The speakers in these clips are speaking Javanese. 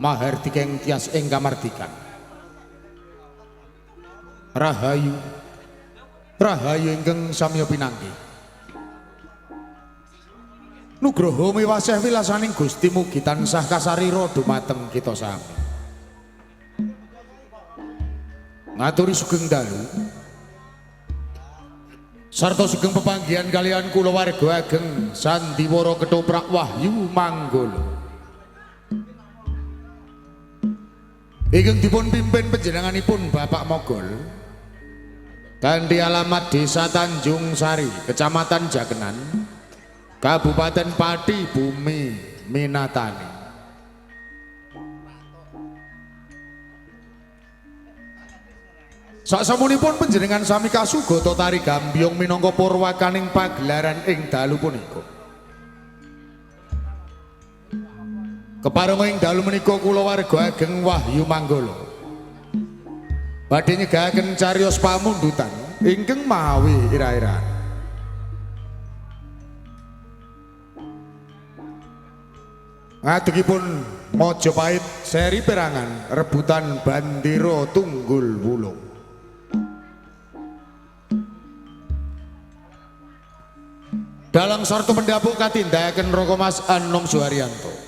Mahardika ing tias ing kamardikan. Rahayu Rahayu ingkang samya pinanggih. Nugroho miwasih wilasaning Gusti mugi tansah kasarira dumateng kita sami. Ngaturi sugeng dalu sarta sugeng pepanggihan kalian kulawarga ageng Sandiwara Ketoprak Wahyu Manggala. Ingkang dipun pimpin panjenenganipun Bapak Mogol kanthi alamat Desa Tanjung Sari, Kecamatan Jakenan, Kabupaten Pati Bumi Minatani. Saksamunipun panjenengan sami kasugata tari gambyong minangka purwakaning pagelaran ing dalu punika. Keparenga ing dalu menika kulawarga ageng Wahyu Manggala badhe nyegahaken cariyos pamundutan ingkang mawi ira-iraan. Ngadegipun Majapahit seri perangan rebutan Bandira Tunggul Wulung. Dalang sarta pendapuk katindakan Roko Mas Anom Suharyanto.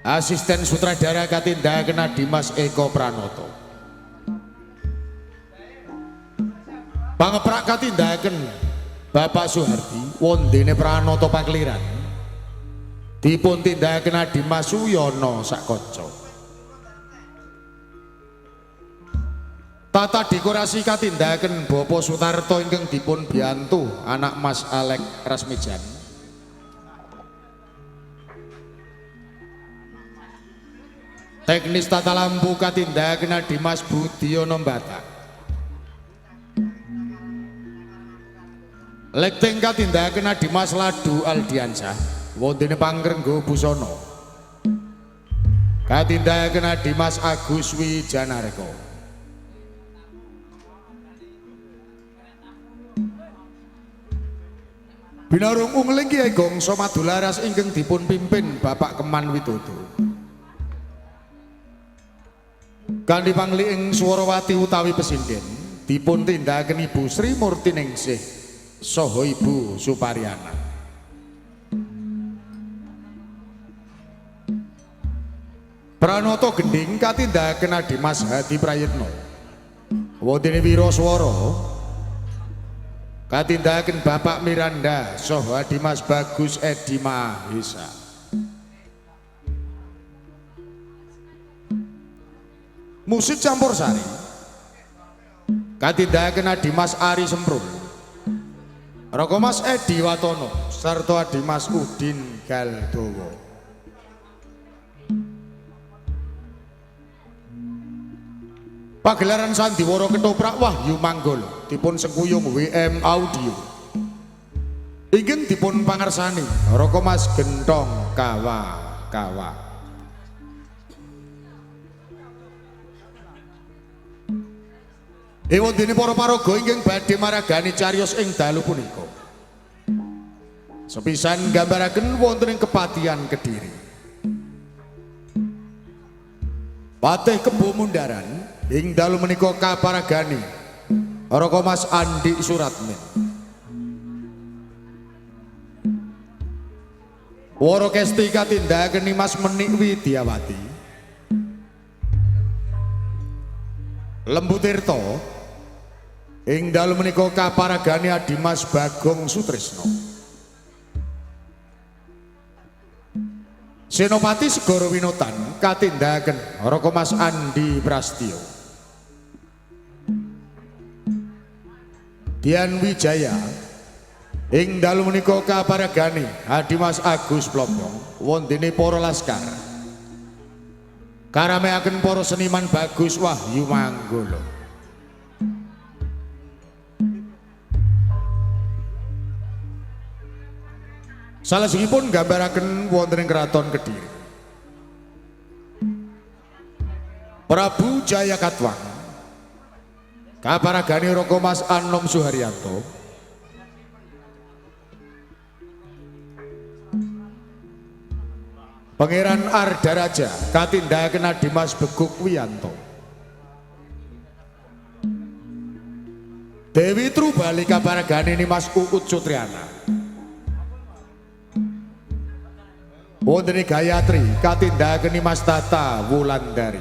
Asisten sutradara katindakan Dimas Eko Pranoto. Pangeprak katindakan Bapak Suhardi wondene Pranoto Pakliran. Dipun tindakan Dimas Suyono Sakoco. Tata dekorasi katindakan Bapak Sutarto ingkang dipun biyantu anak Mas Alek Rasmijan. Teknis tata lampu katindakan Dimas Budiono Batak. Lekting katindakan Dimas Ladu Aldiansah wondene Pangrenggo Busono. Katindakan Dimas Agus Wijanarko. Binarung ungling Kyai Gongso Madularas ingkang dipun pimpin Bapak Keman Widodo. Kanthi pangli ing Swarawati utawi Pesinden dipun tindakaken Ibu Sri Murtiningsih saha Ibu Suparyana. Pranoto Gending katindakaken Dimas Hadi Prayitno. Wondene Wiraswara katindakaken Bapak Miranda saha Dimas Bagus Edi Mahesa. Musik campursari katindakan Dimas Ari Semprul, Roko Mas Edi Watono sarta Dimas Udin Galdowo. Pagelaran Sandiwara Ketoprak Wahyu Manggala dipun sekuyung WM Audio. Ingkang dipun pangarsani Roko Mas Gentong Kawa-kawa. Wondene para paraga ingkang badhe maragani cariyos ing dalu punika. Sepisan nggambaraken wonten ing Kepatihan Kediri. Patih Kebo Mundaran ing dalu menika kaparagani Roko Mas Andi Suratmin. Wara Kesti katindakan Mas Menik Widyawati. Lembu Tirta ing dalu menika kaparagani Dimas Bagong Sutrisno. Senopati Segara Winotan katindakan Roko Mas Andi Prastio. Dian Wijaya ing dalu menika kaparagani Dimas Agus Plombong wondene para laskar. Karameaken para seniman Bagus Wahyu Manggala. Salajengipun nggambaraken wonten ing Kraton Kediri. Prabu Jayakatwang kaparagani Roko Mas Anom Suharyanto. Pangeran Ardaraja katindahaken Dimas Beguk Wiyanto. Dewi Trubali kabaragane Mas Uut Sutriana. Wonten Gayatri katindahaken Mas Tata Wulandari.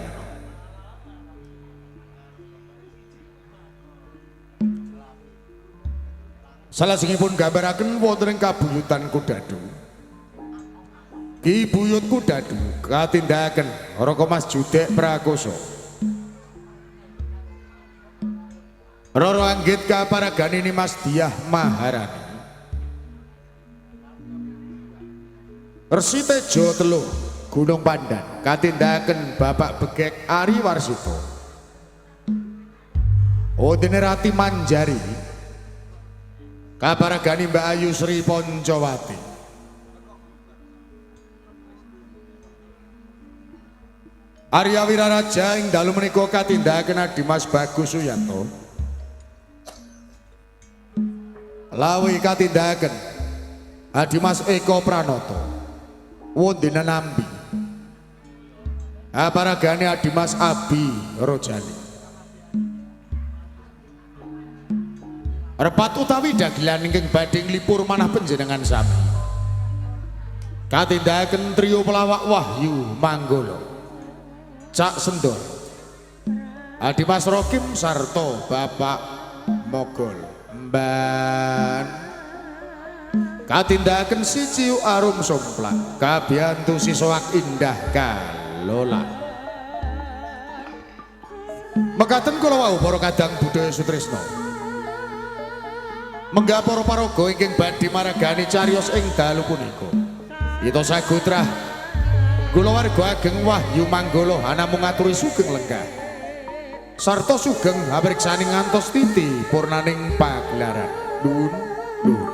Salajengipun gambaraken wonten ing kabuyutan Kudadu. Ki Buyut Kudadu katindahaken Raka Mas Judek Prakoso. Roro Anggit kaparagane Mas Diah Maharani. Resi Tejo Telu Gunung Pandan katindahaken Bapak Begek Ari Warsito. Odene Rati Manjari kaparagane Mbak Ayu Sri Poncowati. Arya Wiraraja ing dalu menika katindahaken Dimas Bagus Suyanto. Lawi katindahaken Dimas Eko Pranoto. Wondene Nambi. Aparagane Dimas Abi Rojani. Repat utawi dagelan ingkang badhe nglipur manah panjenengan sami. Katindahaken trio pelawak Wahyu Manggolo. Cak Sendor, Dimas Rokim sarto Bapak Mogol Mban. Katindahaken Siciu Arum Somplak kabiyantu Sisowak Indah Kalola. Mekaten kula wau para kadang budaya sutresna. Menggah para paraga ingkang badhe maragani cariyos ing dalu punika. Ita sagutrah kula warga ageng Wahyu Manggolo namung ngaturi sugeng lenggah sarta sugeng habriksaning ngantos titi purnaning pagelaran. Nuwun nuwun.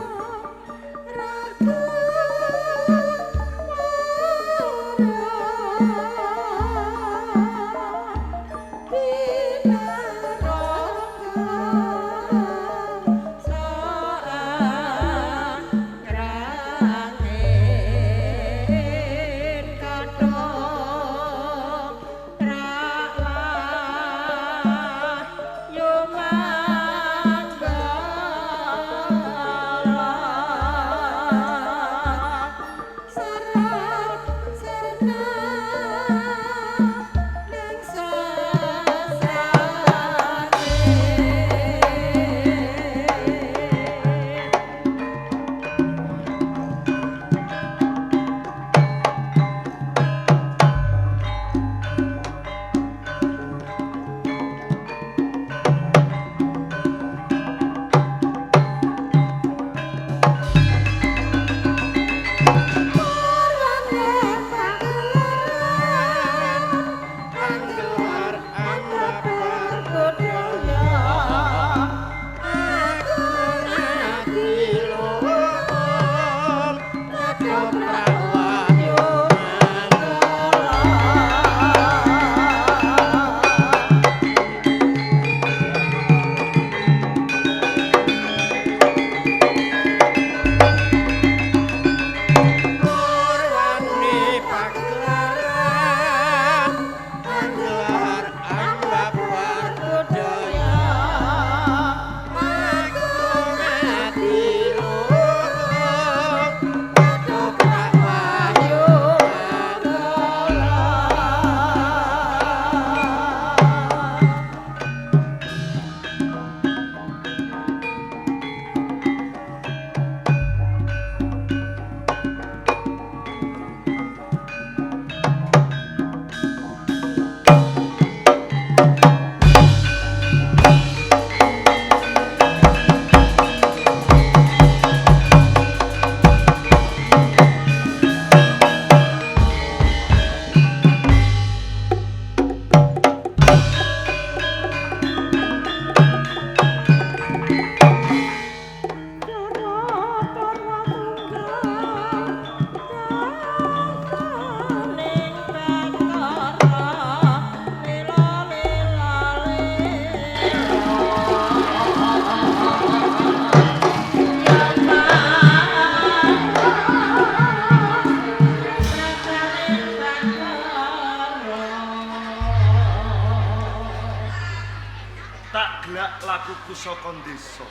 tak gelak lakuku saka desa.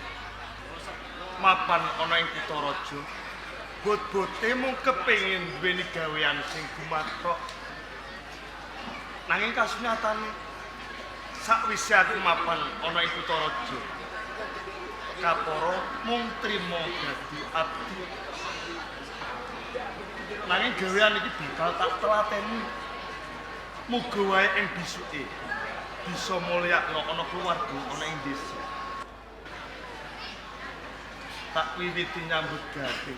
Mapan ana ing kutha raja. Bot-bote mung kepengin duweni gawean sing gumathok. Nanging kasunyatane sakwise aku mapan ana ing kutha raja. Kapara mung trima dadi abdi. Nanging gawean iki bakal tak telateni. Muga wae ing bisuke bisa mulyakno ana keluarga ana ing desa. Tak wiwiti nyambut gawe.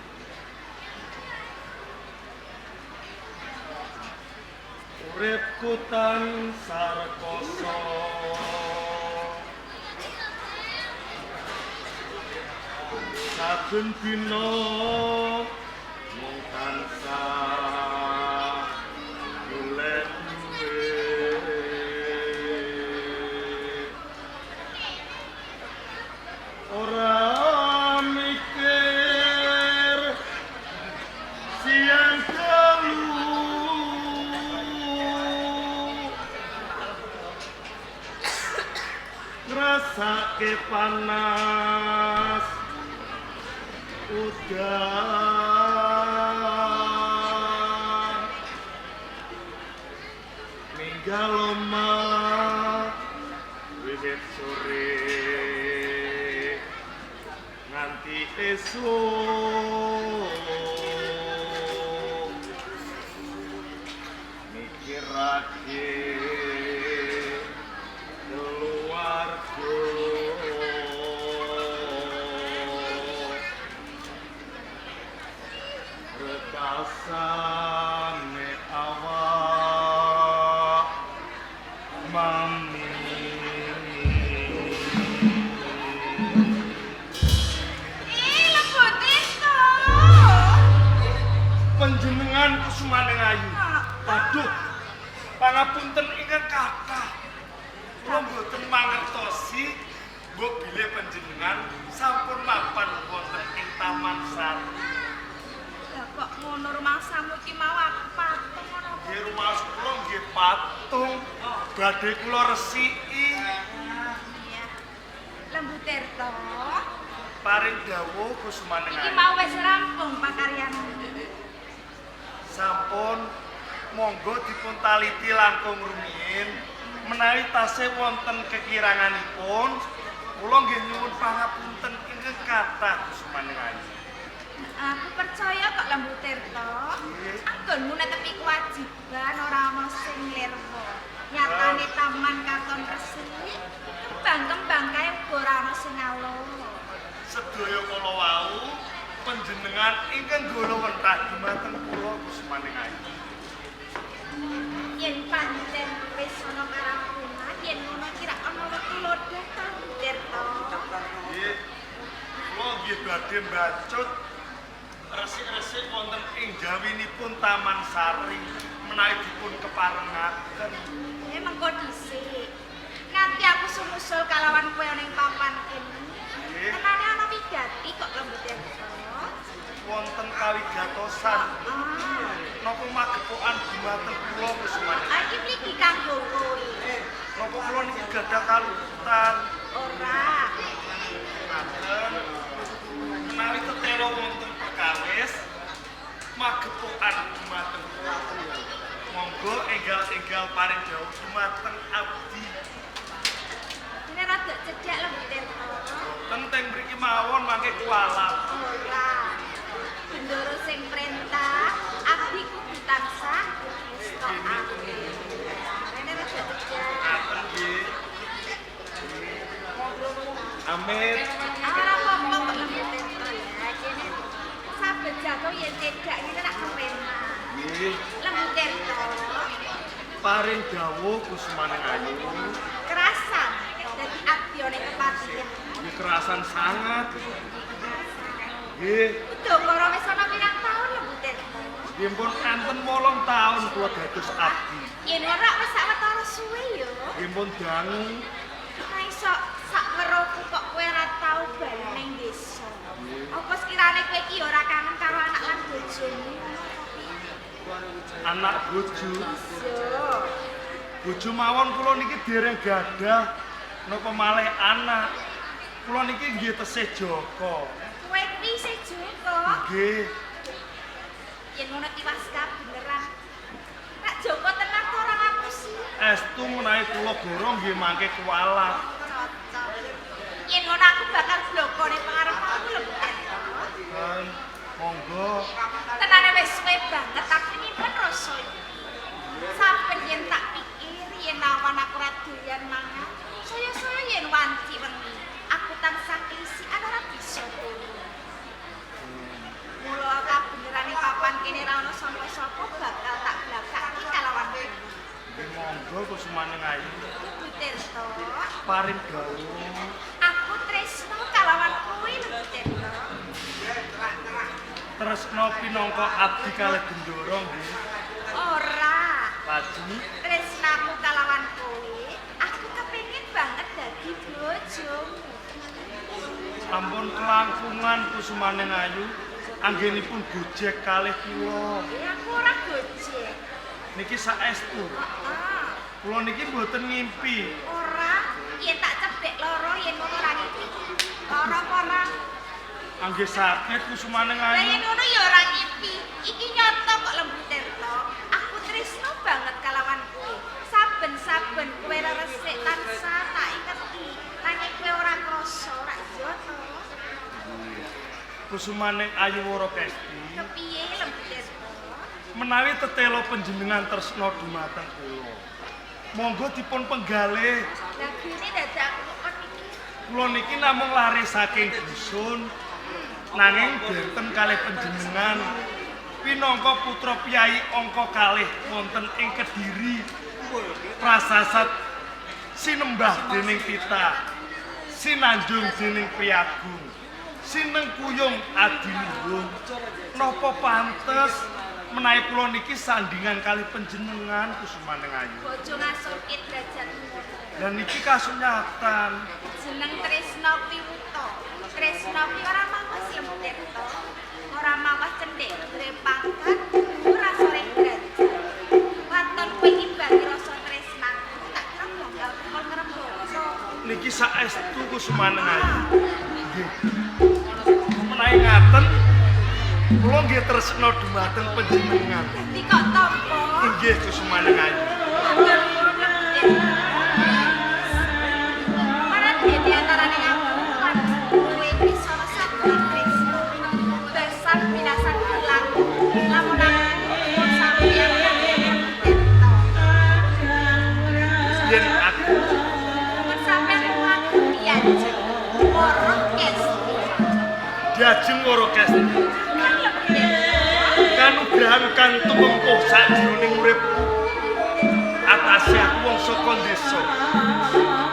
Uripku tansah rekoso. Saben dina mung tansah golek duwe. Ora mikir siang dalu. Ngrasake panas udan minggal omah wiwit sore nganti esuk mikirake keluarga. Rekasane awak mami. Panjenengan Kusumaning Ayu. Waduh, pangapunten ingkang kathah. Kula mboten mangertosi mbok bilih panjenengan sampun mapan wonten ing Taman Sari. Lah kok ngono rumangsamu iki mau aku patung ngono. Nggih rumah kula nggih patung. Badhe kula resiki. Iya. Lembu Tirta. Paring dawuh Kusumaning Iki Ayu. mau wis rampung pakaryanmu. Sampun monggo dipun taliti langkung rumiyin menawi tasih wonten kekiranganipun kula nggih nyuwun pangapunten ingkang kathah Kusumaning Ayu. Aku percaya kok Lembu Tirta. Anggonmu netepi kewajiban ora ana sing lirwa. Nyatane taman katon resik. Kembang-kembang kae uga ora ana sing alon. Sedaya kala wau panjenengan ingkang golo wentah dumateng kula Kusumaning Ayu. Yen pancen wis ana karampungan, yen ngono kira ana wektu lodeh ta Lembu Tirta. Nggih. Kula nggih badhe mbacut resik-resik wonten ing jawinipun Taman Sari menawi dipun keparengaken. Mengko dhisik. Nganti aku sumusul kalawan kowe ning papan kene. Nggih. Tenane ana wigati kok Lembu Tirta. Wonten kawigatosan. Napa magepokan dumateng kula Kusumaning Ayu? Iki mriki kanggo kowe. Napa kula niki gadah kalutan? Ora. Ngaten. Menawi tetelo wonten perkawis magepokan dumateng kula. Monggo enggal-enggal paring dawuh dumateng abdi. Ini rada cedhak Lembu Tirta. Tenteng mriki mawon mangke kualat. Ora. Bendoro sing perintah, abdi kudu tansah ngetokake. Ini rada cedhak. Ngaten nggih. Amit. Ora apa-apa kok Lembu Tirta ya. Kene saben jatuh yen cedhak iki nak kepenak. Nggih. Lembu Tirta. Paring dawuh Kusumaning Ayu. Kerasan dadi abdi ning kepatihan. Nggih kerasan sangat. Nggih. Udakara wis ana pirang taun Lembu Tirta. Nggih pun enten 8 taun kula dados abdi. Yen ora wis sawetara suwe ya. Nggih pun dangu. Nek iso sak weruhku kok kowe ora tau bali ning desa. Apa sekirane kowe iki ora kangen karo anak lan bojomu? Anak bojo. Yo. Bojo mawon kula niki dereng gadah napa malih anak. Kula niki nggih tesih Joko. Kowe kuwi isih Joko. Nggih. Yen ngono tiwas beneran. Nek Joko tenan to ora ngapusi. Estu menawi kula gorong nggih mangke kualat. Cocok. Yen ngono aku bakal blokone pangarepku lho, Butet. Monggo. Tenane wis suwe banget aku nyimpen rasa iki. Sampai yen tak pikir yen awan aku ora doyan mangan, saya yen wanci wengi aku tansah isian ora bisa turu. Mula aku benerane papan kene ra ono sapa-sapa bakal tak blakake kalawan kowe. Nggih monggo Kusumane Ayu. Ibu Tirta, Paring gawuh. aku tresno kalawan kowe lho Tirta. Tresno pinangka abdi kalih Gendoro nggih. Ora. Lajeng Tresnaku kalawan kowe, aku kepengin banget dadi bojomu. ampun kelangkungan Kusumane Ayu anggenipun gojek kalih kula. Aku ora gojek. Niki saestu. Ah, Kula niki mboten ngimpi. ora yen tak cebek loro yen ngono ora ngimpi. Loro apa ora? Anggih saged Kusumane Lah yen Ayu. ngono ya ora ngimpi. Iki nyata kok Lembu Tirta. Aku tresno banget kalawan kowe. Saben-saben kowe resik tansah tak ingeti. Nanging kowe ora krasa, ora iya to. Kusumane Ayu Worakesti. Kepiye Lembu Tirta? Menawi tetelo panjenengan tresna dumateng kula. Monggo dipun penggalih. Lah gene dadak kok iki. Kula niki namung lare saking dusun. Nanging benten kalih panjenengan pinangka putra piyai angka kalih wonten ing Kediri. Prasasat sinembah dening Pita. Sinanjung dening Priyagung. Sinengkuyung adiluhung. Napa pantes menawi kula niki sandingan kalih panjenengan Kusumane Ayu. Bojo ngasurke derajatmu. Dan niki kasunyatan. Jeneng Tresna Piwuta. Tresna ki ora mawas Lembu Tirta. Ora mawas cendhek duwe pangkat, ora sore derajat. Waton kowe iki bagi rasa tresnaku, tak kira bakal kepon ngrembaka. Niki saestu Kusumane Ayu. Nggih. Menawi ngaten kula nggih tresna dumateng panjenengan. Dadi kok tampa? Inggih Kusumane Ayu. Para dene antarane aku lan kowe wis ana saben tresna. Dasar minasan hilang. Lamun aku sampeyan Tirta. Yen aku Mun sampeyan aku diajeng Worok Kesti. diajeng Worakesti kanugrahan kang tumempuh sajroning uripku atase aku wong saka desa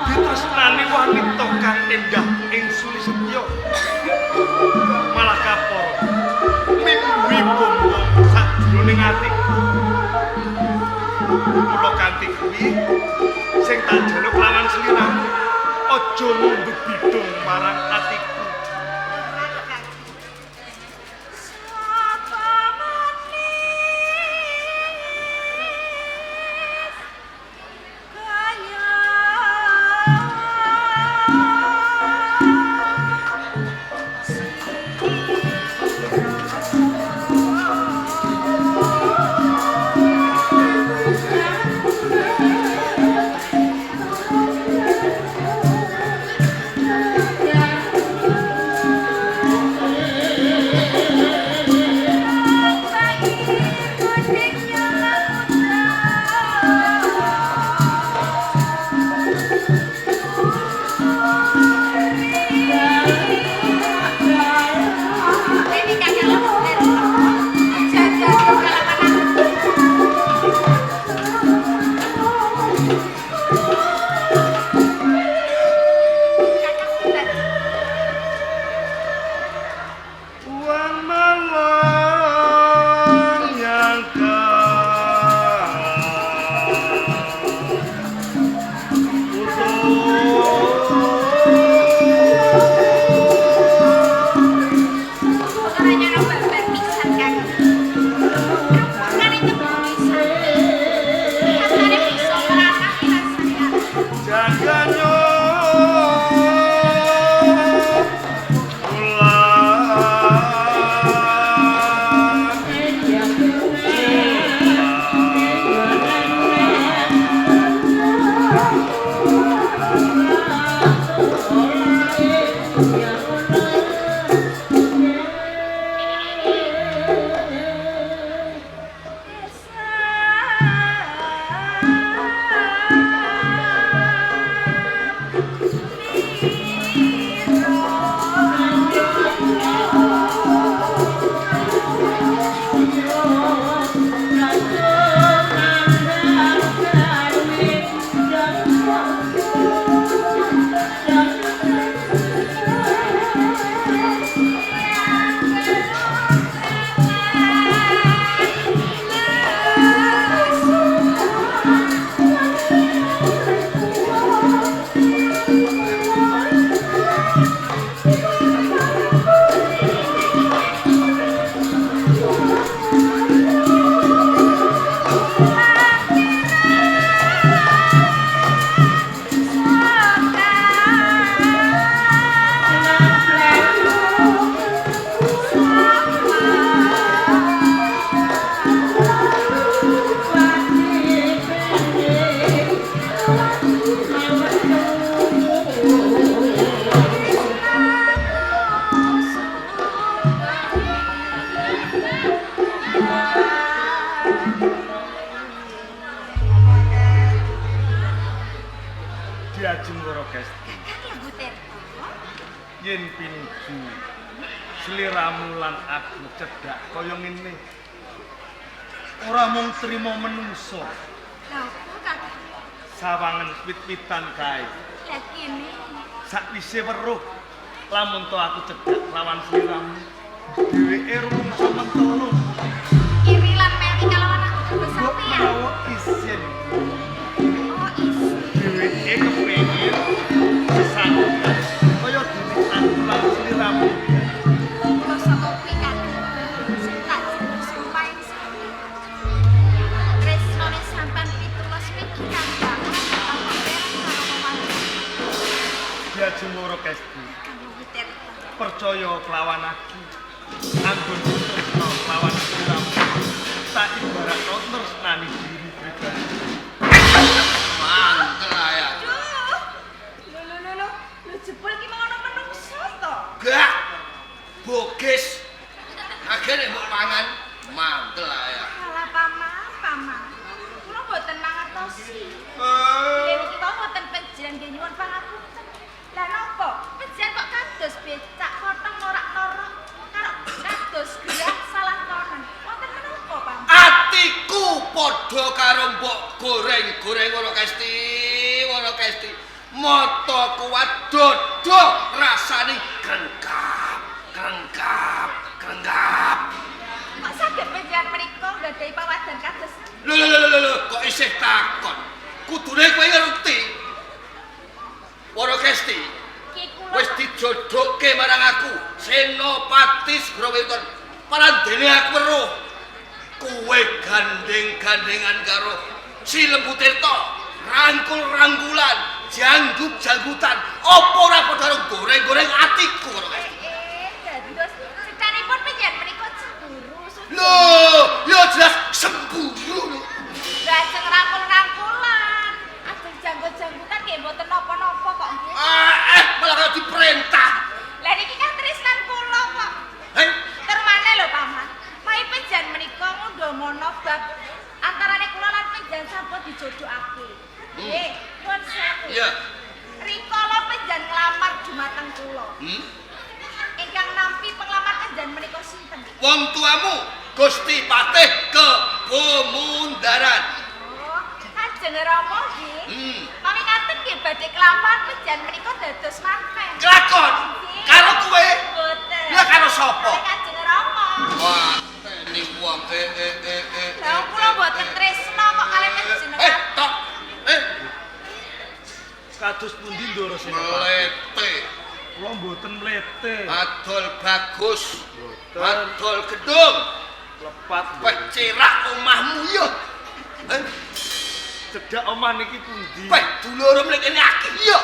ditresnani wanita kang endah ing Sulisetya malah kaporo mimpi bombong sajroning atiku kula kanthi kuwi sing tak jaluk lawan sliramu aja mundhut bidung marang atiku. Diajeng Wara Kesti. Kakang Lembu Tirta. Yen pinuju sliramu lan aku cedhak kaya ngene. Ora mung trima menungso, Lha opo Kakang? sawangen wit-witan kae. Lah kene. Sakwise weruh lamun to aku cedhak lawan sliramu, dheweke rumangsa mentolo. Iri lan meli kalawan aku sampeyan. Bawa isin. Oh isi. Dheweke kepengin sesanggupan kaya dene aku lan sliramu. Kula saka kuwi Kakang. Tak jeneng sumpahe sami. Tresnane sampean 17 minggu Kakang. Apa bareng karo pemandu. Diajeng Wara Kesti. Kakang Lembu Tirta. Percaya kelawan aku anggun tresna kelawan sliramu tak ibarat tresnani diri pribadi. Mantel ya. Duh. Lho jebul ki mau ana menungso to. Gak. Bogis. Akhirnya mau mangan. Mantel ya. Salah paman. Kula mboten mangertosi. Yen iki wae mboten penjenengan nggih nyuwun pangapunten. Lah napa? Penjenengan kok kados becak potong norak-norok karo kados gerah salah tonen. Wonten menapa, Paman? Atiku padha karo mbok goreng-goreng Wara Kesti. Wara Kesti. Mata kuat dodo rasane grengkap. Kok saged penjenengan menika nggadahi pawadan kados Lho, kok isih takon. Kudune kowe ngerti. Wara Kesti. ki kula Wis dijodohke marang aku Senopati Sgraweton parandene aku weruh kowe gandeng-gandengan karo si Lembu Tirta rangkul-rangkulan janggut-janggutan apa ora padha karo goreng-goreng atiku ngono kae. dados cekanipun penjenengan menika cemburu. Lho, ya jelas semburu. Lajeng rangkul-rangkulan. Ajeng janggut-janggutan nggih mboten napa-napa kok nggih. Malah karo diperintah. Lah niki kan tresnan kula kok. Hei, Termane lho Paman. Mai penjan menika ngundhomono bab antarane kula lan penjan sampun dijodohake. Nggih, nuwun sewu. iya. Rikala penjan nglamar dumateng kula. Ingkang nampi penglamar penjan menika sinten? Wong tuamu Gusti Patih Kebumundaran. Oh, Kanjeng Rama nggih. Hmm. Mami ngaten nggih badhe kelampar penjan menika dados manten. Kelakon karo kowe. Boten. Ya karo sapa? Karo Kanjeng Rama. Wah, ini wong Lah kula mboten tresna kok kalih panjenengan. tok. Kados pundi Ndara Senopati? Mlete. Kula mboten mlete. Adol bagus. Mboten Adol gedung. lepat. Pecerak omahmu yo. Cedhak omah niki pundi? Peh dulur mlekene akeh yo.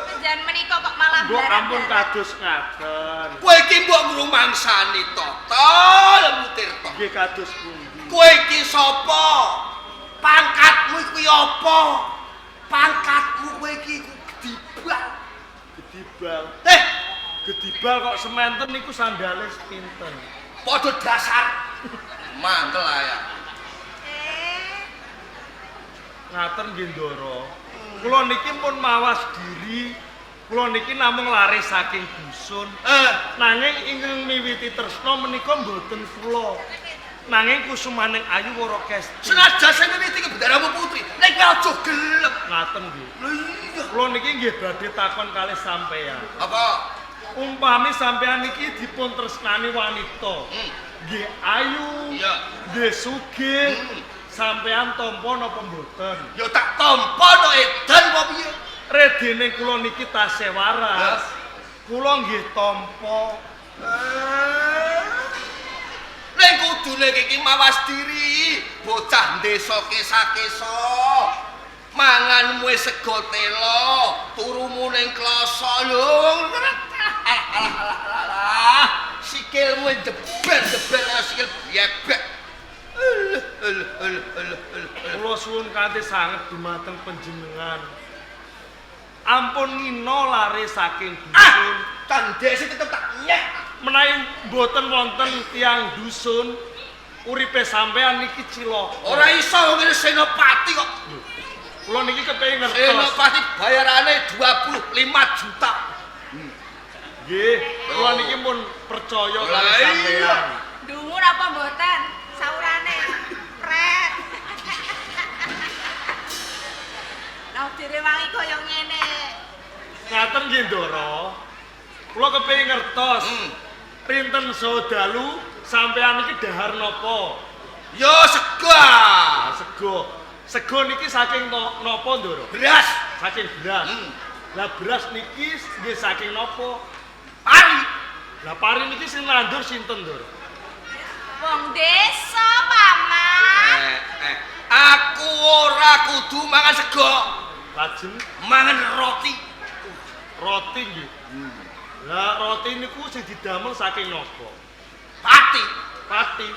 Penjan menika kok malah Mbok ampun blarang-blarang. kados ngaten. Kowe iki mbok ngrumangsani to Lembu Tirta. Nggih kados pundi? Kowe iki sapa? Pangkatmu kuwi apa? Pangkatmu kowe iki gedibal. Gedibal. Gedibal Kok sementen niku sandale pinten? padha dasar. Mantel ya. Ngaten nggih Ndara. Kula niki pun mawas diri. Kula niki namung lari saking dusun. Nanging ingkang miwiti tresna menika mboten kula. Nanging kusumaning ayu Wara Kesti. Senajan sing miwiti kebendaramu putri, nek aja gelem. Ngaten nggih. Lho iya. Kula niki nggih badhe takon kalih sampeyan. Apa? Umpami sampeyan niki dipun tresnani wanita. Nggih ayu, Iya. nggih sugih. Sampeyan tampa napa mboten? Ya tak tampa no edan apa piye? Redene kula niki tasih waras. Kula nggih tampa. Ning kudune iki mawas diri, bocah desa kesa-kesa. Mangan wis sego telo, turumu ning kloso lho. Alah. Sikilmu jeber-jeber sikil biebek. Kula suwun kanthi sanget dumateng panjenengan. Ampun ngina lare saking dusun. Tandese tetep tak nyek. Menawi mboten wonten tiyang dusun, uripe sampean niki cilaka. Ora iso ngene senopati kok. Kula niki kepengin ngertos. Senopati bayarane 25 juta. Nggih, kula niki pun percaya karo Lah iya. sampean. Dungu apa mboten? Saurane. Pret. Lah direwangi kaya ngene. Ngaten nggih, Ndara. Kula kepengin ngertos. Pinten sodalu sampean iki dahar napa? Yo sego. Ah, sego. Sego niki saking napa, Ndara? Beras. Saking beras. Lah beras niki nggih saking napa? Pari. Lah pari niki sing nandur sinten, Ndara? Wong desa, Paman. Aku ora kudu mangan sego, Lajeng mangan roti. roti nggih. Lah roti niku sing didamel saking napa? Pati. Pati.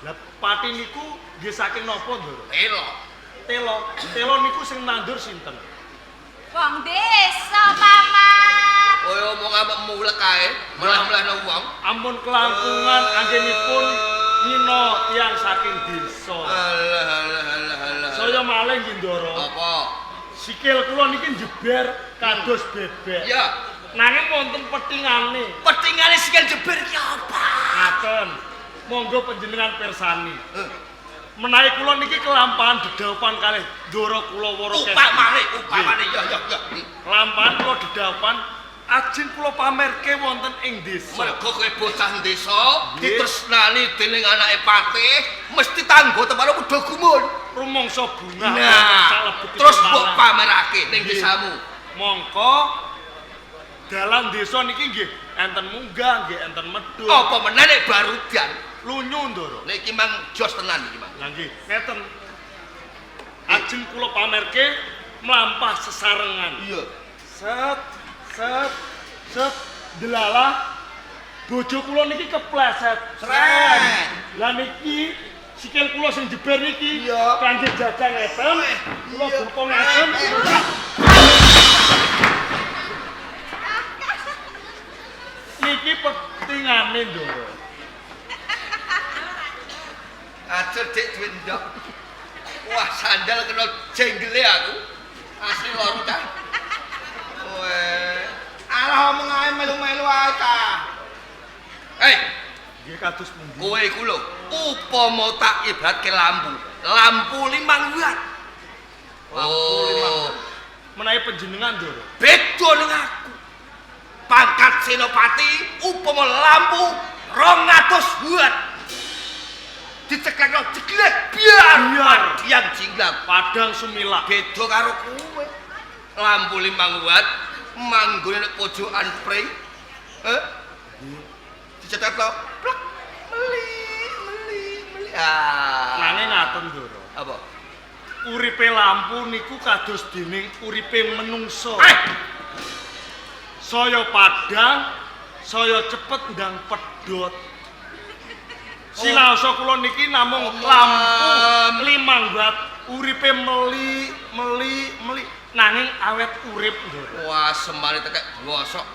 Lah pati niku nggih saking napa, Ndara? Telo. Telo. Telo niku sing nandur sinten? Wong desa, Paman. Kowe omong apa mulek kae, malah-malahno wong. Ampun kelangkungan anggenipun Nino tiyang saking desa. Alah. Saya malih nggih, Ndara. Apa? Sikil kula niki jeber kados bebek. Ya, Nanging wonten petingane. petingane sikil jeber ki apa? Ngaten. Monggo panjenengan pirsani. Menawi kula niki kelampahan dedaupan kalih Ndara kula wara Upamane ya. Kelampahan kula dedaupan ajeng kula pamerke wonten ing desa. Mergo kowe bocah desa ditresnani dening anake patih, mesti tanggo teparo kudu gumun. Rumangsa bunga Nah, terus mbok pamerake ning Nggih. desamu. Mongko dalan desa niki nggih enten munggah, nggih enten medhun. Apa meneh nek barudan? Lunyu, Ndara. Niki mang jos tenan iki, Mang. Lah nggih, ngeten. Ajeng kula pamerke mlampah sesarengan. Iya. Set delalah bojo kula niki kepleset. Sret. Lah niki sikil kula sing jeber niki Iya. kangge jaga ngeten. Kula Iya. bopong ngeten. Niki petingane, Ndara. Ajar dik duit ndok. Wah, sandal kena jenggele aku. Asli loro ta. Weh, alah omong ae melu-melu ae ta. Hei, Nggih kados pundi? kowe iku lho, upama tak ibaratke lampu. Lampu 5 watt. Oh, Menawi panjenengan, Ndara. beda ning aku. Pangkat senopati upama lampu 200 watt. Diceklekno jeglek biar diam jinglang. Padang sumilak. Beda karo kowe. Lampu 5 watt manggone nek pojokan pring. Dicetetno plek meli. Nanging ngaten, Ndara. Apa? Uripe lampu niku kados dening uripe menungso. Saya padang, saya cepet ndang pedhot. Sinaosa kula niki namung lampu 5 watt, uripe meli. Nanging awet urip, Ndara. Wah, semari tekek gosok.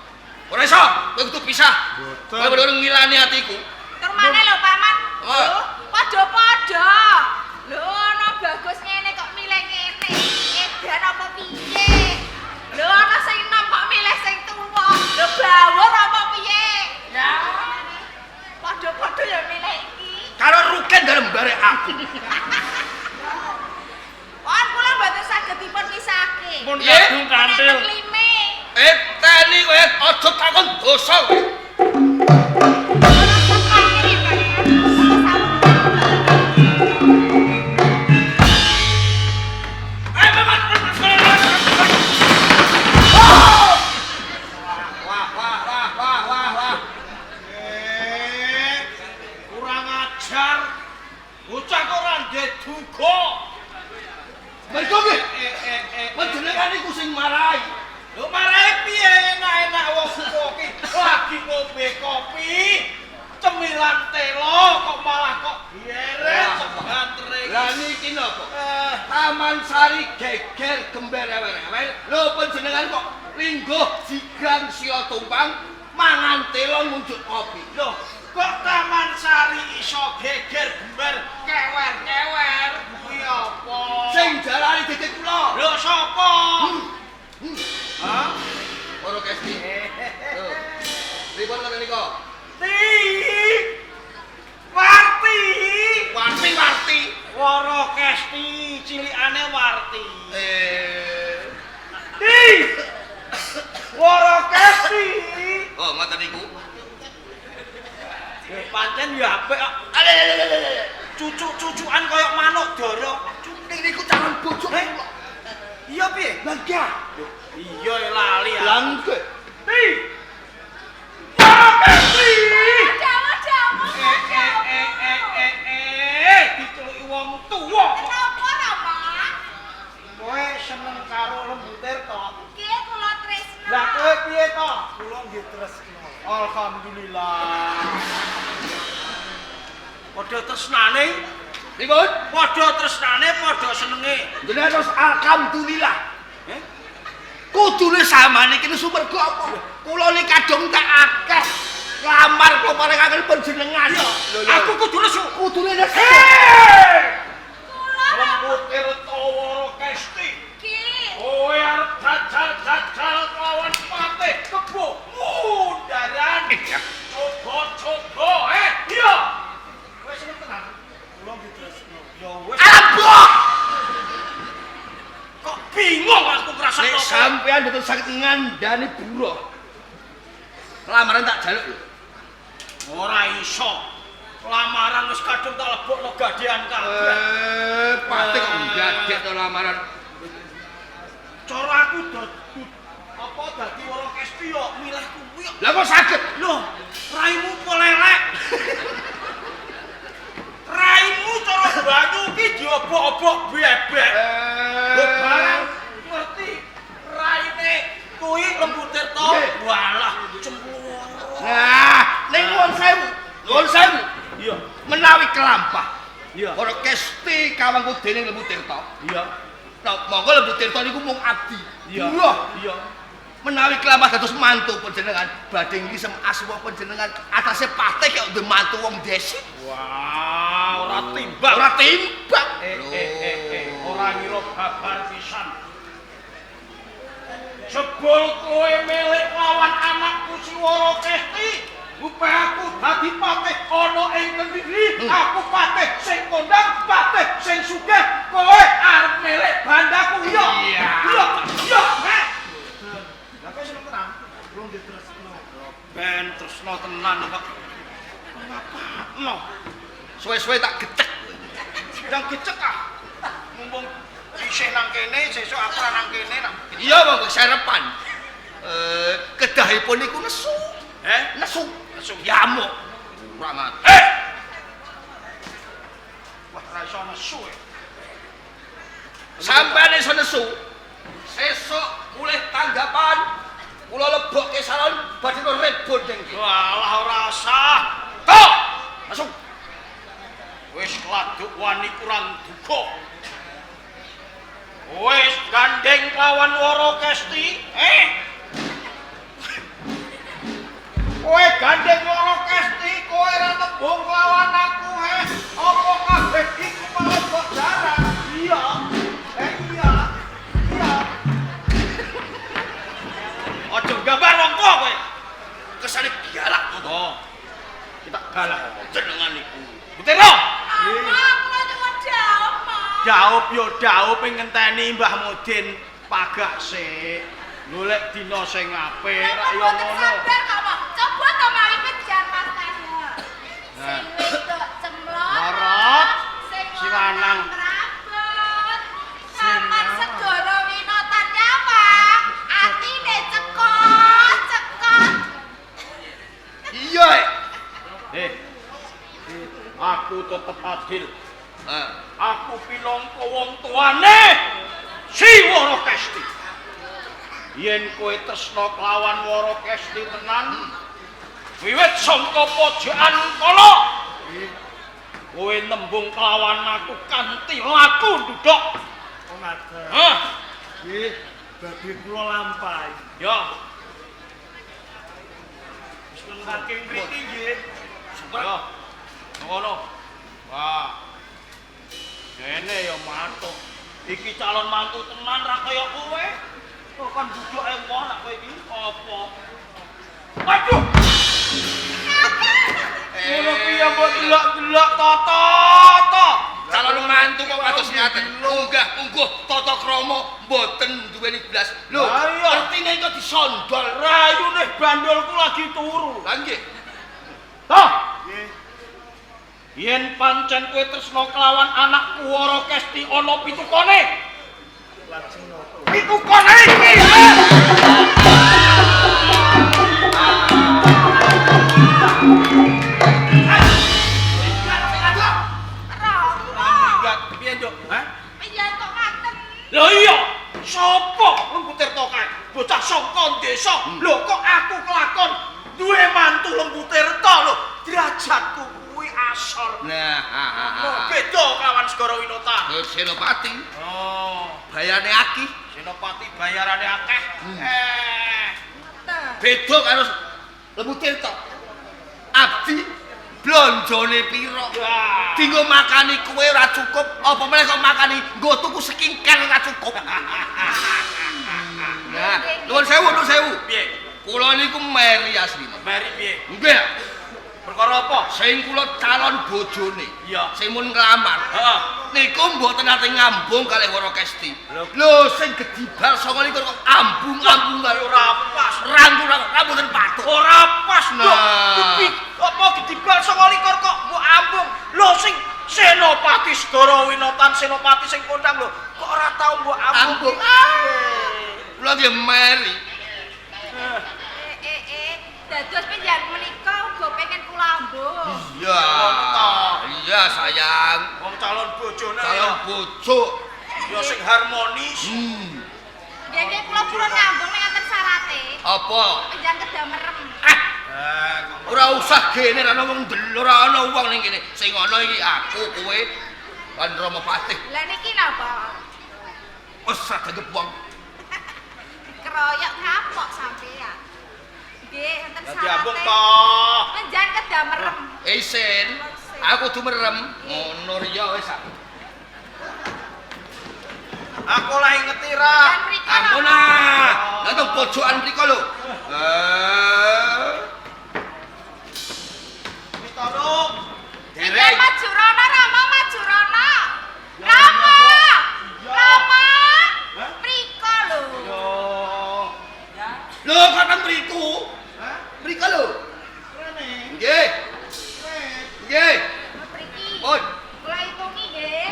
Ora iso, kowe kudu pisah. Boten. Kowe bener ngilani atiku. Tur maneh lho, Paman. Oh. Lho, padha-padha. Lho, ana bagus ngene kok milih ngene. Edan apa piye? Lho, ana sing enom kok milih sing tuwa. Lho, bawur apa piye? Lah, padha-padha ya milih iki. Karo rugen dalem barek aku. Pon kula mboten saged dipun pisahke. Pun Piye? kadung kanthil. Klime. Teni kowe aja takon dosa kowe. Wah. Kurang ajar. Bocah kok ora ndek duga. Mergo piye? Panjenengan iku sing marahi. Lho marahe piye enak-enak wong kopi lagi ngombe kopi. Cemilan telo kok malah kok bieret sebantring. Lah niki napa? Taman Sari geger gember awel-awel. Lho panjenengan kok lingguh jigang sia tumpang mangan telo ngunjuk kopi. Loh, kok Taman Sari iso geger gember kewer-kewer? Kuwi apa? Sing jalari sampean dadi kula. Lho sapa? Hah? Ora Kesti. Lho. Pripun ngoten nika? Warti. Warti. Wara Kesti cilikane Warti. Wara Kesti. Oh, ngoten niku. Pancen ya apik kok. Cucuk-cucukan koyo manuk dara. Ning niku calon bojo kula. Iya piye? Langga. Iya lali ya. Langga. Diceluki wong tuwa. Kenapa ta, Mak? Kowe seneng karo Lembu Tirta. Nggih, kula tresna. Lah kowe piye to? Kula nggih tresna. Alhamdulillah. Padha tresnane, Pripun? padha tresnane, padha senenge. Jenengan terus alhamdulillah. Kudune samane iki nesu mergo apa? Kula niki kadung tak akeh lamar kula paringaken panjenengan. Aku kudu nesu. Kudune nesu. Kula Lembu Tirta Wara Kesti. nggih. Kowe arep jajal lawan Patih Kebo Mundaran. Coba, iya. Kowe seneng tenan. Kula nggih tresno. Ya wis. Abok. Kok bingung aku ngrasakno. Nek sampean mboten saged ngandani buruh. Lamaran tak jaluk lho. Ora iso. Lamaran wis kadung tak lebokno gadehan kabeh. Patih kok ngadek to lamaran. Cara aku dadi Wara Kesti yo milih kuwi. Lah kok saged? Lho, raimu polelek. Raimu cara banyu ki diobok-obok bebek. Lho barang ngerti raine kuwi Lembu Tirta. Walah cemplung. Nah, ning nuwun sewu. Nuwun sewu. Iya, Menawi kelampah. iya. Wara Kesti kawangku dening Lembu Tirta. Iya. Nah, monggo Lembu Tirta niku mung abdi. Iya. Buruh. Iya. Menawi kelampah dados mantu panjenengan, badhe ngisem asma panjenengan atase Patih kaya ndek mantu wong desi. Wah, ora timbang. Ora timbang. Ora ngira babar pisan. Jebul kowe milik lawan anakku si Wara Kesti. Upah aku dadi patih ana ing Kendiri. Aku patih sing kondang, patih sing sugih. Kowe arep milik bandaku iya. Iya. Iya. Lah kowe seneng tenan? Belum ditresno. Ben tresno tenan kok. Ngapakno? Suwe-suwe tak gecek. Ndang gecek ah. Mumpung isih nang kene, sesuk aku ora nang kene nak. Iya, monggo serepan. Kedahipun niku nesu. Nesu. Nesu yamuk. Ora mati. Wah, ora iso nesu. Sampeyan iso nesu. Sesuk mulih tanggapan kula lebokke salon badhe rebut ning kene. Walah ora usah. Tok, masuk. Wis kladuk wani kurang duka. Wis gandeng lawan Wara Kesti, Kowe gandeng Wara Kesti, kowe ora tembung lawan aku, Apa kabeh iku malah kok jarak? Iya. Iya. Aja gambar wong kok kowe. Kesane galak to. Oh. Kita galak Jenengan niku. Butero. Apa kula nyuwun jawab, Mak? Jawab yo jawab ing ngenteni Mbah Mudin pagak sik. Golek dina sing apik ra yo Mboten ngono. sabar kok, Mak. Coba to mawi kejar Mas Tanda. Nah. Sing wedok cemlorot, Lorot, sing sing lanang rambut, sampean lanang. segara winotan nyawang, atine cekot. Iya. Aku tetep adil. Nah, Aku pilongko wong tuane si Wara Kesti. Yen kowe tresna kelawan Wara Kesti tenan, wiwit sangka pojokan kala, kowe nembung kelawan aku kanthi laku nduduk. Oh ngaten. Hah? Nggih, dadi kula lampahi. Ya. Wis saking mriki nggih. Ya. Ngono. Wah. Kene ya matuk. Iki calon mantu tenan ra kaya kowe. Kok kan duduk emoh nak kowe iki apa? Waduh. Ngono piye mbok delok-delok toto. Calon mantu kok kados ngaten. Munggah mungguh tata krama mboten duweni blas. Lho, artine kok disondol. Rayune bandolku lagi turu. Lah nggih. Toh. Yen pancen kowe tresna kelawan anakku Wara Kesti ana pitukone. Pitukone iki. Lho iya, sapa Lembu Tirta kae? Bocah saka desa. Lho kok aku kelakon duwe mantu Lembu Tirta lho. Derajatku kuwi asor. Nah, Beda kawan Segara Winata. Senopati Oh, bayarane akeh. Senopati bayarane akeh. Beda karo Lembu Tirta. Abdi blonjone piro? Dinggo makani kowe ora cukup, apa meneh kok makani nggo tuku sekingkel ora cukup. Nah, nuwun sewu. Piye? Kula niku meri asline. Mari piye? Nggih. Perkara apa? Sing kula calon bojone. Iya. Sing mun nglamar. Heeh. Niku mboten ate ngambung kalih Wara Kesti. Lho sing gedibal saka niku kok ambung-ambung karo Ora pas. rambutan patut. Ora pas. Nah. Apa gedibal 29 kok mbok ambung. Lho sing Senopati Segara Winata, Senopati sing kondang lho, kok ora tau mbok ambung. Kula nggih meri. Dados penjan menika uga pengen kula ambung. Iya. Iya sayang. Wong calon bojone Calon bojo. ya sing harmonis. Nggih kula purun nyambung ning ngaten syarate. Apa? Penjan kedah merem. Ora usah gene ra ana wong ndelok, ora ana wong ning kene. Sing ana iki aku, kowe, lan Rama Patih. Lah niki napa? Wes saged wong. Dikeroyok kapok sampean. Nggih, wonten Dadi ambung syarate. to. Penjan kedah merem. Isen, aku kudu merem. Ngono riya wis. Aku lah ngetira. Dan mriko Ampun napa? ah. Lah teng pojokan mriko lho. Pitoro. Penjan maju rono, Rama maju rono. Rama! Rama! Mriko lho. Yo. Lho kok teng mriku? Mriko lho. Rene. Nggih. Nggih. Mriki. Pun. Kula hitungi nggih.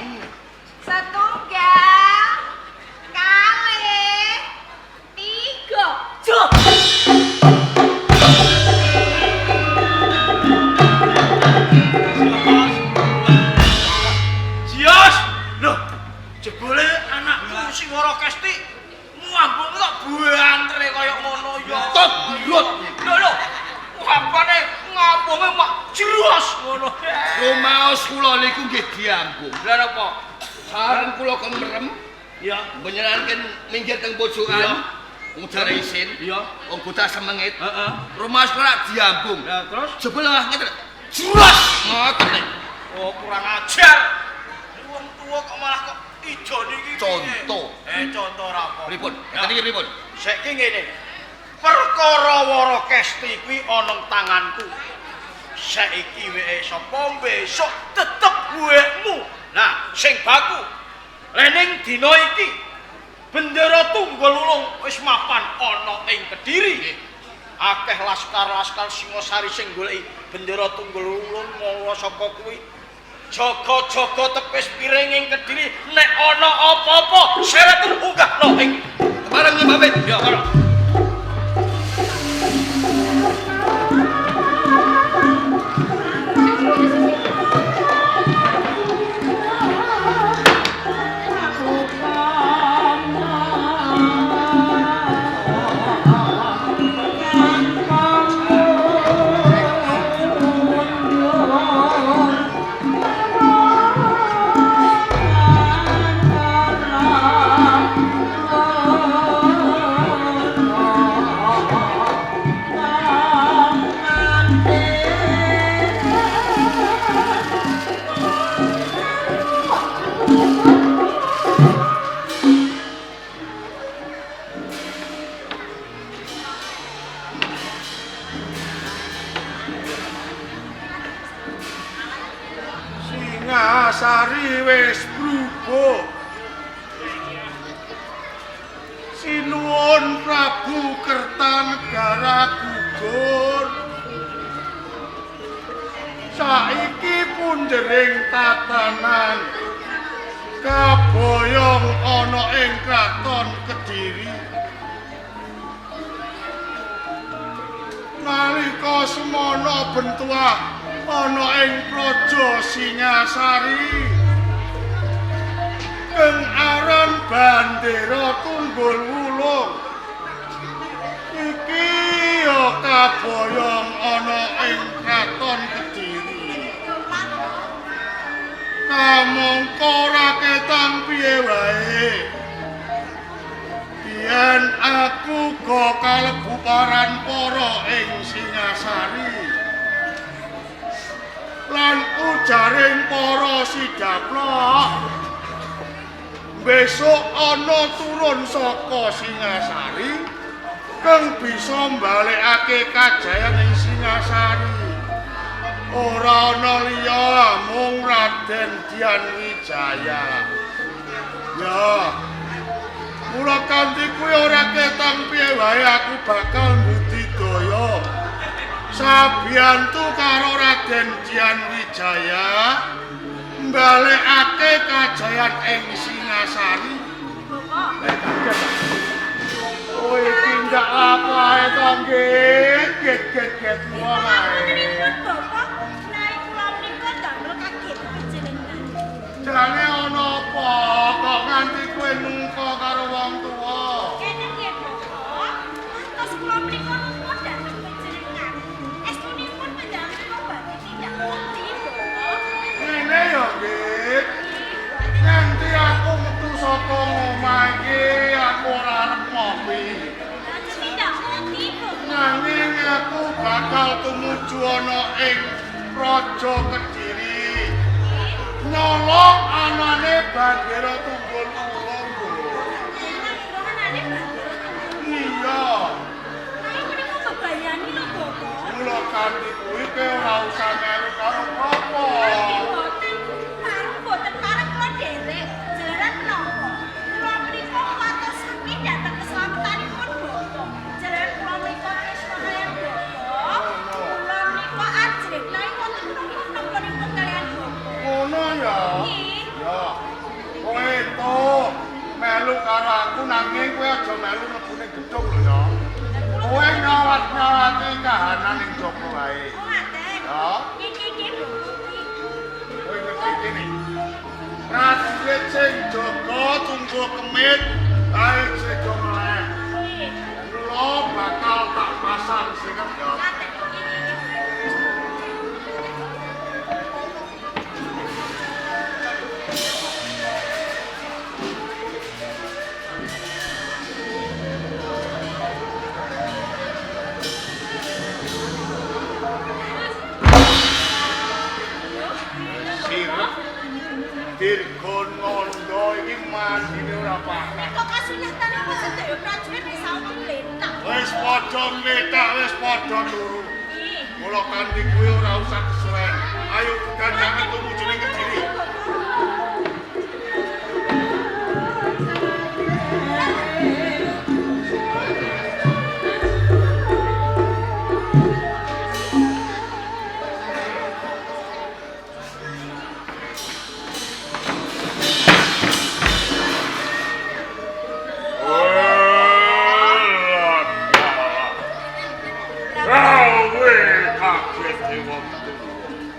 Setunggal, kalih, tiga. Jok. Jios. Loh, jebule anakku sing Wara Kesti ngambung kok bantre kaya ngono ya. Tot brut. Lho, apane ngambunge mak jeros ngono. Rumaos kula niku nggih diambung. Lah napa? Sareng kula kon merem, Ya. menyenangkan minggir teng pojokan. Udara isin. Iya. Wong bocah semengit. Heeh. Rumaos kula diambung. Lah terus Sebelah ngeten. Jelas ngoten nek. oh kurang ajar. Wong tua kok malah kok ijo niki. Contoh. Contoh ra apa. Pripun? Ya. Ngeten iki pripun? Saiki ngene. Perkara Wara Kesti kuwi ana tanganku. Saiki wae sapa besok tetep buekmu. Nah, sing baku. Lening dina iki bendera Tunggul Ulung wis mapan ana ing Kediri. Akeh laskar-laskar Singosari sing goleki bendera Tunggul Ulung mula saka kuwi. Jaga-jaga tepis piring ing Kediri nek ana apa-apa seret unggahno ing Bareng nggih pamit. ya ora. tatanan kaboyong ana ing kraton Kediri. Nalika semana bentuah ana ing praja Singasari kang aran Bandera Tunggul Wulung iki ya kaboyong ana ing kraton Kediri. Kamangka ora ketang piye wae yen aku go kalebu parampara ing Singasari lan ujaring para sidaplok besok ana turun saka Singasari kang bisa mbalekake kajayan ing Singasari. Ora ana liya mung Raden Dian Wijaya. Ya, mula kanthi kuwi ora ketang piye wae aku bakal mbudidaya sabiyantu karo Raden Dian Wijaya mbalekake kajayan ing Singasari. Oh, iki ndak apa ae to nggih, get wae. Jane ana apa kok nganti kowe nungko karo wong tuwa? Kene nggih, Bapak. Terus kula menika nuwun dhateng panjenengan. Estunipun panjenengan badhe tindak pundi, Bapak? Ngene ya nggih. Nganti aku metu saka omah iki aku ora arep ngopi. Lajeng tindak pundi, Bapak? Nanging aku bakal tumuju ana ing Praja Kediri. Nyolong anane Bandera Tunggul Wulung. Iya. Nanging menika bebayani lho, Bapak. Mula kanthi kuwi kowe ora usah melu karo apa. Boten pareng kula dherek. Jalaran menapa? Kula menika matur sami dhateng keselamatanipun Bapak. Jalaran kula menika tresna kaliyan Bapak. Kula menika ajrih wonten menapa-menapa kaliyan Bapak. Ngono ya. Nggih. Ya. Kowe entuk melu karo aku nanging kowe aja melu mlebu ning gedung lho ya. Kowe nyawat-nyawati kahanan ning jaba wae. Oh, ngaten. Ya. Iki Bapak. Kowe ngerti kene. Prajurit sing jaga tunggu kemit ae sedo meleh. Nggih. Kula bakal tak pasang sikep ya. Ngaten. Sirep dirgon ngondo iki mandine ora panas. Kok kasunatan apa sedaya prajurit bisa mletak. Wis padha mletak, wis padha turu. Nggih. Mula kanthi kuwi ora usah kesuwen. Ayo gandangan tumuju ning Kediri.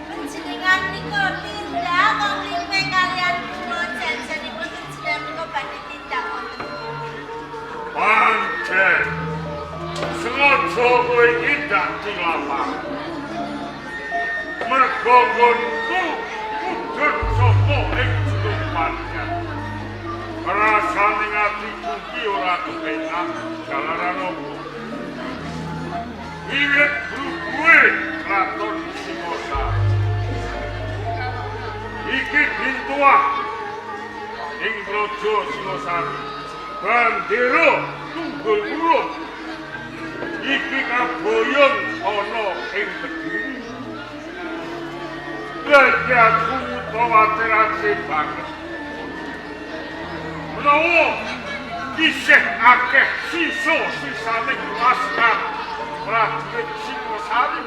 Panjenengan nika tindak wong lipe kalian kula janjenipun panjenengan nika badhe tindak wonten. Pancen sengaja kowe iki dak dilapar. Mergo nggonku mudhun sapa ing Gunung Panjang. Rasane atiku iki ora kepenak jalaran opo. Wiwit bruwe kraton Singasari. Iki dintuah ing Praja Singasari. Bandera Tunggul Wulung iki kaboyong ana ing Kediri. Dadi aku kuwatirake banget. Menawa isih akeh sisa-sisane laskar prajurit Singasari,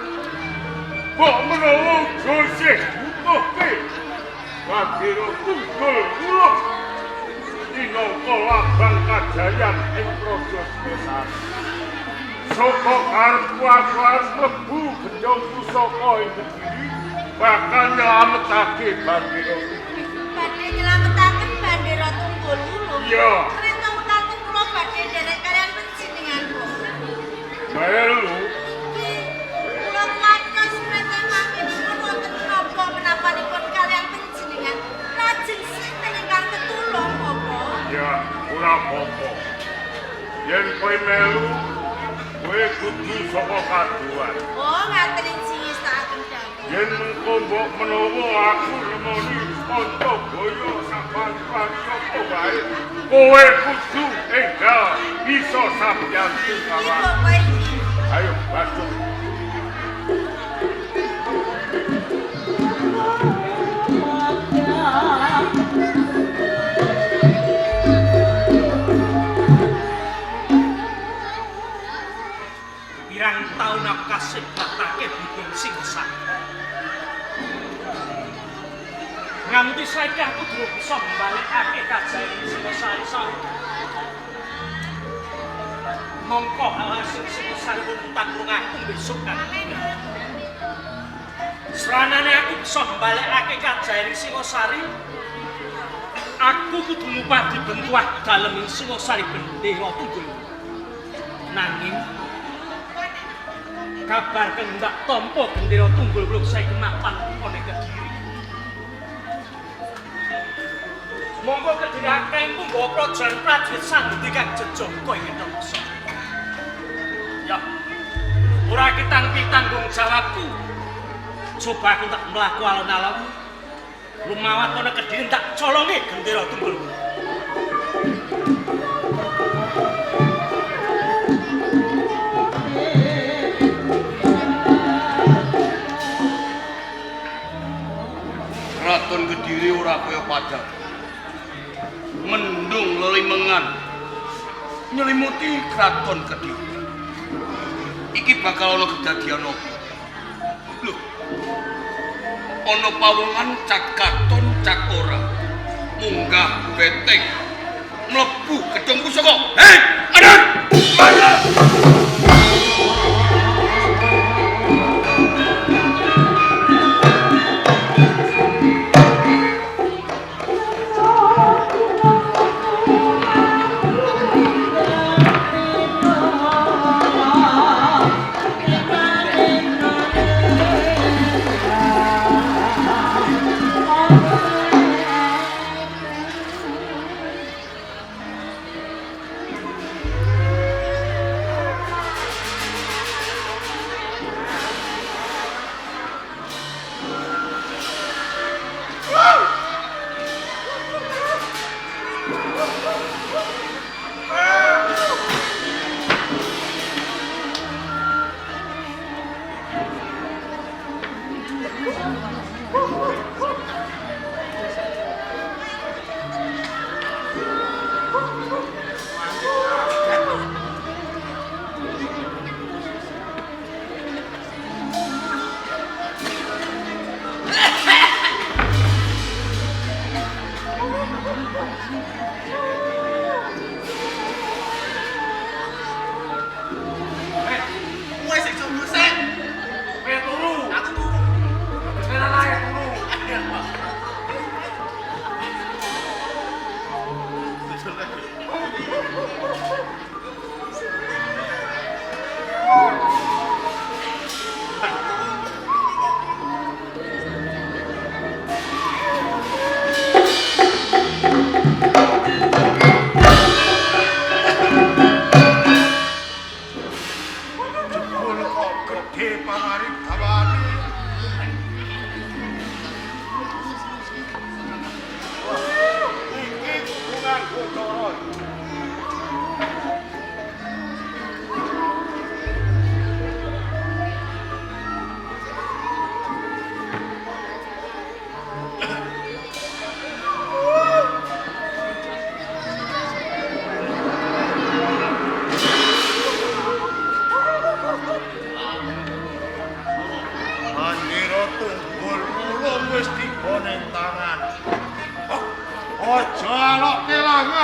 kok menawa isih butuhke Bagiro tunggul ulung minangka lambang kajayan ing praja Singosari. Saka karepku aku arep mlebu gendong pusaka ing Kediri bakal nyelametake Bagiro. Badhe nyelametaken Bandara Tunggul Ulung. Iya. Perintah mekaten kula badhe nderek kaliyan panjenenganipun. Melu Kula matos perintah mangkipun wonten menapa menapanipun kaliyan panjenengan lajeng sinten ingkang tetulung apa? ya ora apa-apa. Yen kowe melu, kowe kudu saka kaduan. Oh, ngaten sing sakaken dawuh. Yen mengko mbok menawa aku remoni kanca boyo sampean sapa wae, kowe kudu enggal bisa sampeyantu kawan. Iku kowe iki. Ayo masuk. Pirang taun aku kasibatake Bibing Singosari. Nganti saiki aku durung bisa mbalekake kajayan Singosari sawet. Mongko hasil Singosari pun tanggung aku besok kan. Seranane aku bisa mbalekake kajayan Singosari. Aku kudu ngupadi bentuah dalem Singosari Bendera Tunggul. Nanging kabar kendak tompo Bendera Tunggul Ulung saiki mapan ana Kediri. Monggo Kediri akeh nggawa prajurit prajurit sandhi kang jejaka ing Indonesia. Ya, ora kitangpi tanggung jawabku. Coba aku tak mlaku alon-alon. Lumawat ana Kediri tak colongi Bendera Tunggul Ulung. Kraton Kediri ora kaya padang. Mendung lelimengan nyelimuti Kraton Kediri. Iki bakal ana kedadian apa? Lho. Ana pawongan cak katon cak ora. Munggah beteng mlebu gedung pusaka. Hei, adan! Adan!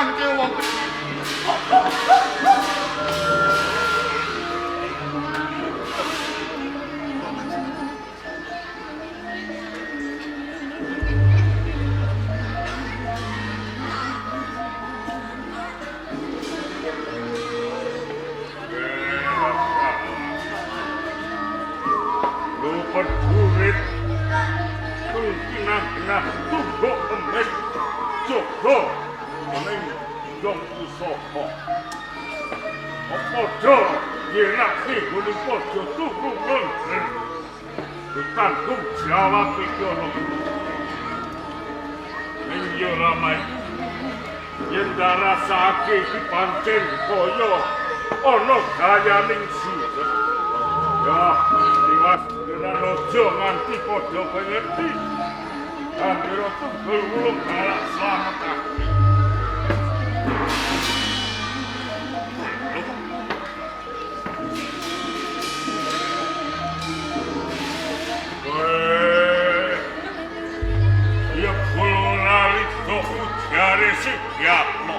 kangge wong gedhe. Lupa duit, kena tumbuk emes, Joko, meneng dong usoho. Podo, yenak sih guling podo tunggu ngonser. Ditanggung jawab iki ono. Ning yo ramai, yen darasake iki pancen kaya ono gayaning sirep. Ya, diwas kena rojo nganti podo pengerti. Andiro tunggu ulung galak selamat kaki. Ya kulo lali kok ujare sik yapno.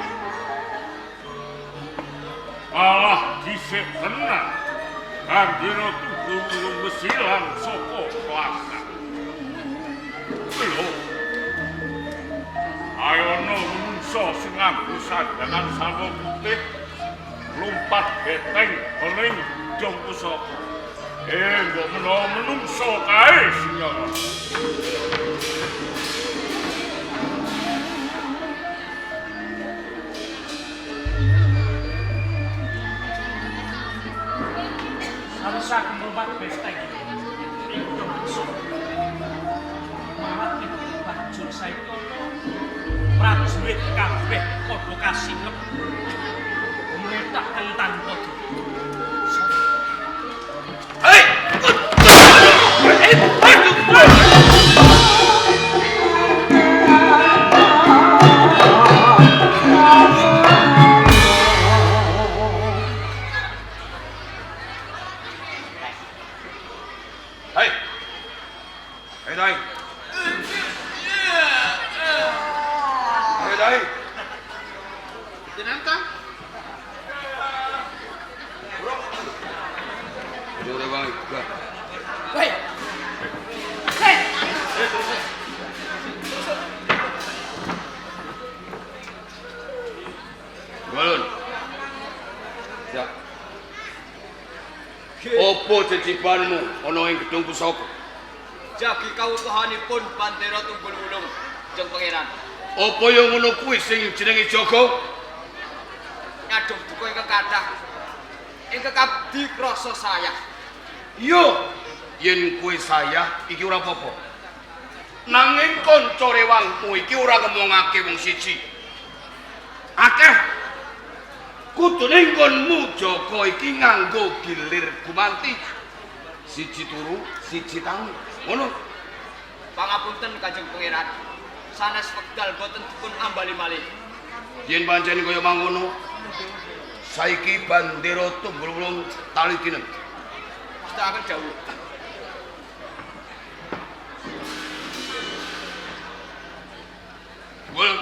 Malah dhisik tenan. Andiro tunggu ulung besilan saka kuasa. Lho. Ayo no menungso sing nganggo sandangan sawo putih lumpat beteng beling jong pusaka. Mbok menawa menungso kae sing nyono. Harusnya kumulbat besteng ing jong pusaka. Malah ing bajul saitono prajurit kabeh padha kasilep. Mletak kentan padha. Hei! Hei! Hei, Dai! Hei, Dai! Kenapa? Bro! Udah baik, Kak. Hei! Hei! Balon. Ya. Opo cecipanmu ana ing gedung pusaka? Jagi kawutuhanipun Bandera Tunggul Wulung jeung pangeran. Apa yo ngono kuwi sing jenenge Joko? Ngadhep duka ingkang kathah. Ingkang abdi krasa saya. Yo, yen kuwi saya iki ora apa-apa. Nanging kanca rewangmu iki ora ngomongake wong siji. Akeh kudune nggonmu Joko iki nganggo gilir gumanti. Siji turu, siji tangi. Ngono. Pangapunten Kanjeng Pangeran. Sanes wekdal boten dipun ambali malih. Yen pancen kaya mangkono, saiki Bandera Tunggul Wulung talikinen. Sedhakan dawuh. Wul.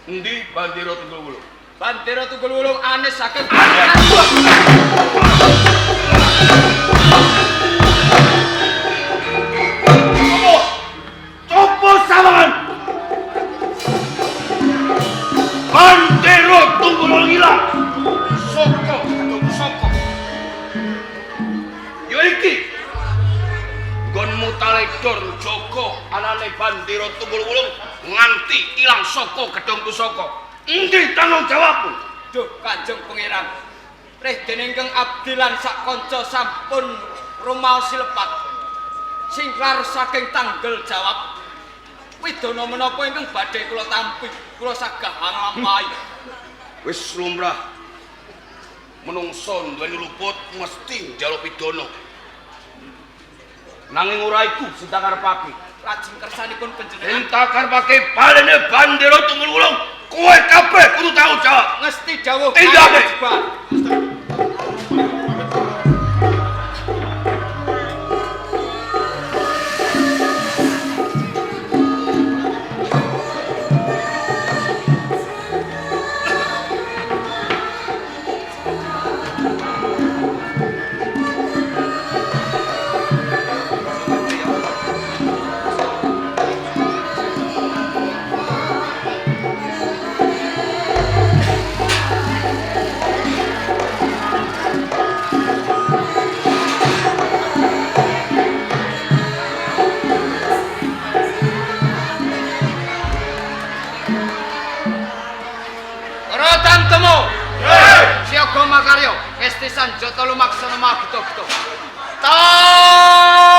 Endi Bandera Tunggul Wulung? Bandera Tunggul Wulung anes saking Copo sawangan. Bandera Tunggul Wulung ilang. Soko ketemu soko. Yo iki. Nggonmu taledor Joko anane Bandera Tunggul Wulung nganti ilang saka gedung pusaka. Endi tanggung jawabmu? Duh Kanjeng Pangeran. Reh dening Kang Abdi lan sak kanca sampun rumaos silepat. Singklar saking tanggel jawab. Widana menapa ingkang badhe kula tampi, kula sagah nglampahi. Wis lumrah. Menungso nduweni luput mesti njaluk pidana. Nanging ora iku sing tak karepake. Lajeng kersanipun panjenengan Sing tak karepake balene Bandera Tunggul Wulung. Kowe kabeh kudu tanggung jawab. ngesti dawuh Tindake. kewajiban. Gusti Sanjata lumaksana magita-gita. Tanjung